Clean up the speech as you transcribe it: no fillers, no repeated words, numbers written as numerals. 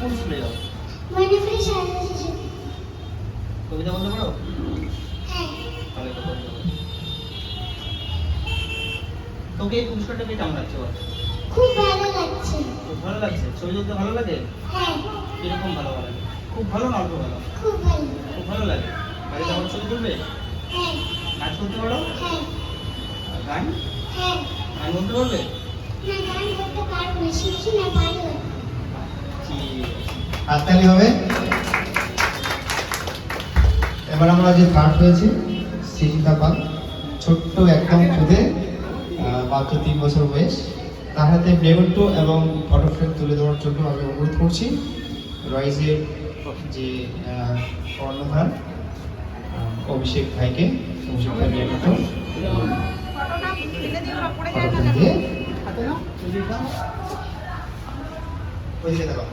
কোন স্কুলে যাও? ময়নাফুলি সারদা শিশু। কবিতা বলতে পারো? হ্যাঁ। তাহলে তো কবিতা বলো। তোকে এই পুরস্কারটা পেয়ে কেমন লাগছে বল? খুব ভালো লাগছে। খুব ভালো লাগছে। ছবি তুলতে ভালো লাগে? হ্যাঁ। কিরকম ভালো লাগে? খুব ভালো না অল্প ভালো? খুব ভালো। খুব ভালো লাগে। বাড়িতে আমার ছবি তুলবে? হ্যাঁ। নাচ করতে পারো? হ্যাঁ। আর গান? হ্যাঁ। গান বলতে পারবে? না, গান করতে পারবো না, শিখি না, পারবো। ঠিক আছে। হাততালি হবে। এবার আমরা যে থার্ড হয়েছে সৃজিতা পাল, ছোট্ট একদম খুদে, মাত্র 3 বছর বয়স। তার হাতে মেমেন্টো এবং ফটো ফ্রেম তুলে দেওয়ার জন্য আমি অনুরোধ করছি রয়েজের যে কর্ণধার অভিষেক ভাইকে। অভিষেক ভাই মেমেন্টো ফটো ফ্রেম দিয়ে ওইদিকে দেখো।